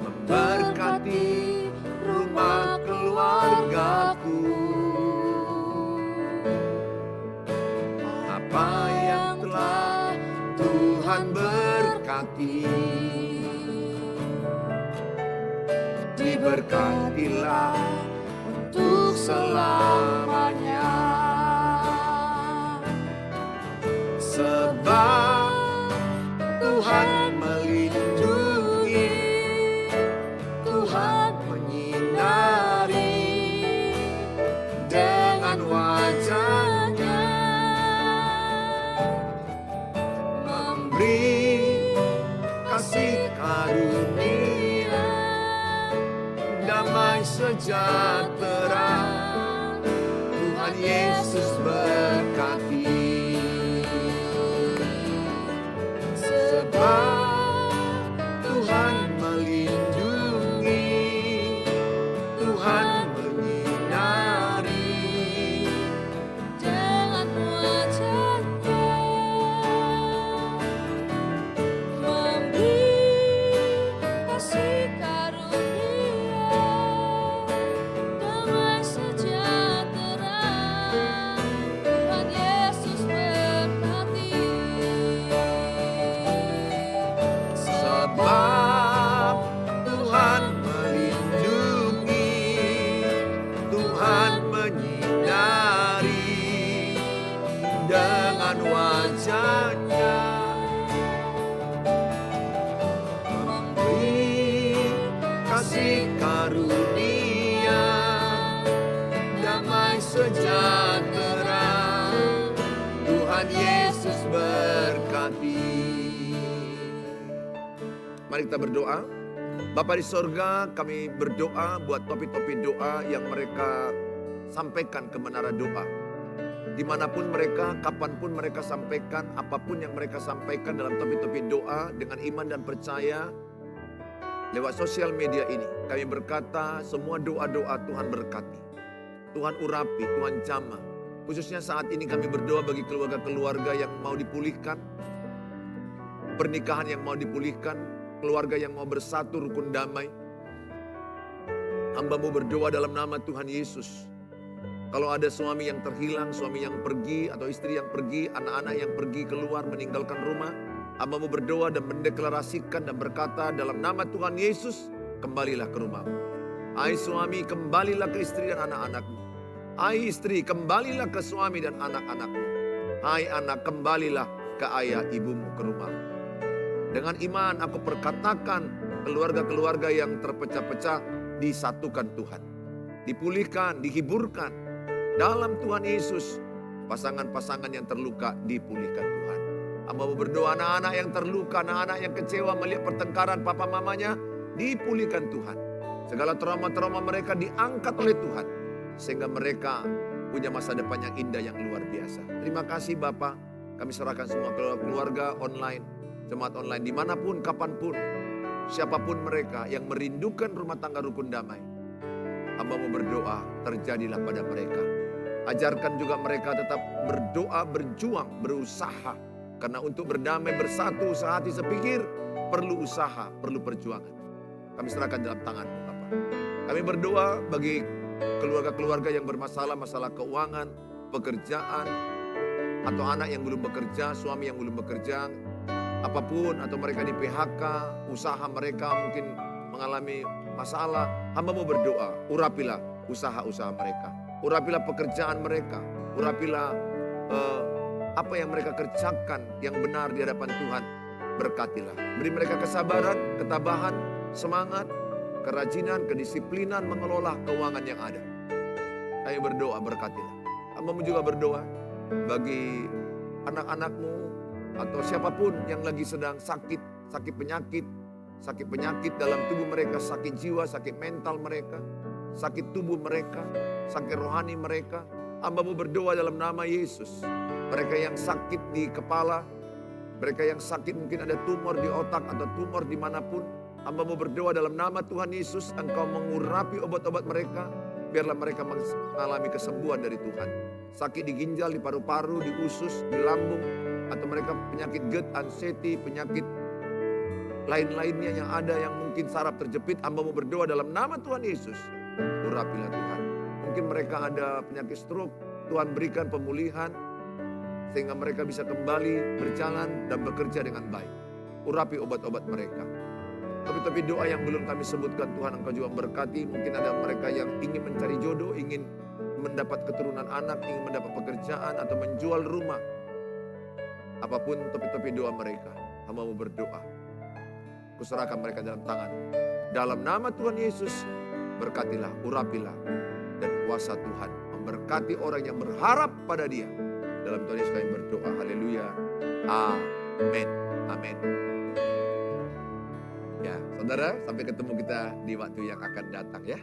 memberkati rumah keluargaku. Apa yang telah Tuhan berkati, diberkatilah untuk selamanya. Sebab Tuhan melindungi, Tuhan menyinari dengan wajah-Nya, memberi kasih karunia, damai sejahtera. Tuhan Yesus berkati. Sebab Tuhan melindungi, Tuhan menyinari dengan wajah-Nya, memberi kasih karunia, damai sejahtera. Tuhan Yesus berkati. Sebab Tuhan melindungi, Tuhan menyinari dengan wajah-Nya, memberi kasih karunia, damai sejahtera. Tuhan Yesus berkati. Mari kita berdoa. Bapa di sorga, kami berdoa buat topi-topi doa yang mereka sampaikan ke menara doa. Dimanapun mereka, kapanpun mereka sampaikan, apapun yang mereka sampaikan dalam topi-topi doa dengan iman dan percaya lewat sosial media ini. Kami berkata semua doa-doa Tuhan berkati. Tuhan urapi, Tuhan jamah. Khususnya saat ini kami berdoa bagi keluarga-keluarga yang mau dipulihkan. Pernikahan yang mau dipulihkan. Keluarga yang mau bersatu rukun damai. Hamba-Mu berdoa dalam nama Tuhan Yesus. Kalau ada suami yang terhilang, suami yang pergi, atau istri yang pergi, anak-anak yang pergi keluar meninggalkan rumah. Hamba-Mu berdoa dan mendeklarasikan dan berkata dalam nama Tuhan Yesus, kembalilah ke rumahmu. Hai suami, kembalilah ke istri dan anak-anakmu. Hai istri, kembalilah ke suami dan anak-anakmu. Hai anak, kembalilah ke ayah ibumu ke rumahmu. Dengan iman aku perkatakan keluarga-keluarga yang terpecah-pecah disatukan Tuhan. Dipulihkan, dihiburkan. Dalam Tuhan Yesus, pasangan-pasangan yang terluka dipulihkan Tuhan. Hamba-Mu berdoa anak-anak yang terluka, anak-anak yang kecewa melihat pertengkaran papa mamanya, dipulihkan Tuhan. Segala trauma-trauma mereka diangkat oleh Tuhan. Sehingga mereka punya masa depan yang indah, yang luar biasa. Terima kasih Bapa, kami serahkan semua keluarga online, jemaat online, dimanapun, kapanpun, siapapun mereka yang merindukan rumah tangga rukun damai. Hamba-Mu berdoa, terjadilah pada mereka. Ajarkan juga mereka tetap berdoa, berjuang, berusaha. Karena untuk berdamai, bersatu, sehati, sepikir, perlu usaha, perlu perjuangan. Kami serahkan dalam tangan-Mu, Bapa. Kami berdoa bagi keluarga-keluarga yang bermasalah, masalah keuangan, pekerjaan, atau anak yang belum bekerja, suami yang belum bekerja, apapun, atau mereka di PHK, usaha mereka mungkin mengalami masalah. Hamba-Mu berdoa, urapilah usaha-usaha mereka. Urapilah pekerjaan mereka. Urapilah apa yang mereka kerjakan yang benar di hadapan Tuhan. Berkatilah. Beri mereka kesabaran, ketabahan, semangat, kerajinan, kedisiplinan mengelola keuangan yang ada. Kami berdoa, berkatilah. Hamba-Mu juga berdoa bagi anak-anak-Mu atau siapapun yang lagi sedang sakit penyakit dalam tubuh mereka, sakit jiwa, sakit mental mereka, sakit tubuh mereka, sakit rohani mereka. Hamba-Mu berdoa dalam nama Yesus. Mereka yang sakit di kepala, mereka yang sakit mungkin ada tumor di otak atau tumor dimanapun. Hamba-Mu berdoa dalam nama Tuhan Yesus, Engkau mengurapi obat-obat mereka, biarlah mereka mengalami kesembuhan dari Tuhan. Sakit di ginjal, di paru-paru, di usus, di lambung, atau mereka penyakit GERD, anxiety, penyakit lain-lainnya yang ada yang mungkin saraf terjepit. Hamba-Mu berdoa dalam nama Tuhan Yesus, urapilah Tuhan. Mungkin mereka ada penyakit stroke, Tuhan berikan pemulihan sehingga mereka bisa kembali berjalan dan bekerja dengan baik. Urapi obat-obat mereka. Tapi doa yang belum kami sebutkan, Tuhan Engkau juga berkati. Mungkin ada mereka yang ingin mencari jodoh, ingin mendapat keturunan anak, ingin mendapat pekerjaan atau menjual rumah. Apapun topi-topi doa mereka, hamba-Mu berdoa. Kuserahkan mereka dalam tangan. Dalam nama Tuhan Yesus, berkatilah, urapilah, dan kuasa Tuhan memberkati orang yang berharap pada Dia. Dalam Tuhan Yesus kami berdoa. Haleluya. Amin. Amin. Ya, saudara, sampai ketemu kita di waktu yang akan datang ya.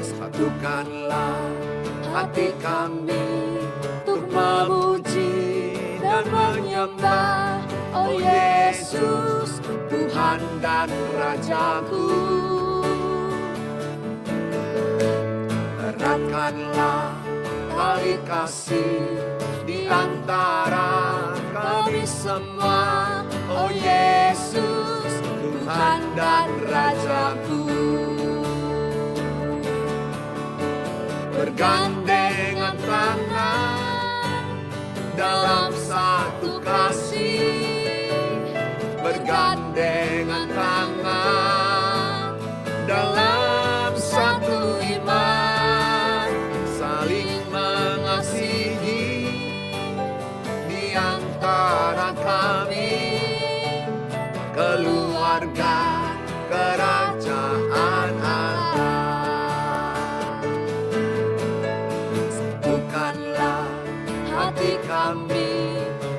Satukanlah hati kami untuk memuji dan menyembah, oh Yesus, Tuhan dan Rajaku. Eratkanlah tali kasih di antara kami semua, oh Yesus, Tuhan dan Rajaku. Bergandengan tangan dalam satu kasih, bergandengan tangan dalam satu iman, saling mengasihi di antara kami, hati kami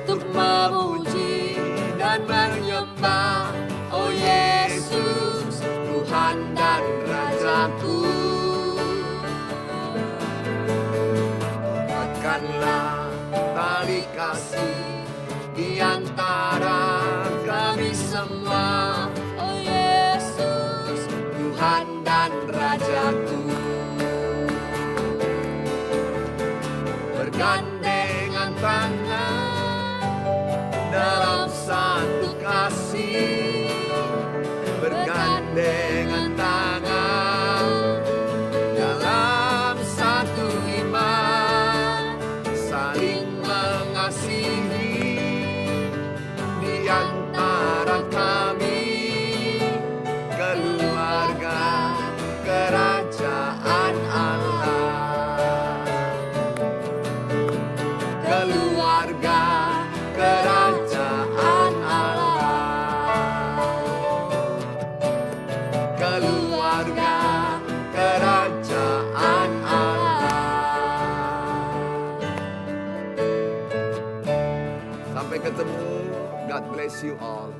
untuk memuji dan menyembah. Oh Yesus, Tuhan dan Rajaku. Kuatkanlah tali kasih di antara kami semua. Oh Yesus, Tuhan dan Rajaku. Bergandengan tangan dalam satu kasih, bergandengan tangan dalam satu iman, saling mengasihi di antara kami, keluarga kerajaan Allah. Keluarga kerajaan Allah. Keluarga kerajaan Allah. Sampai ketemu. God bless you all.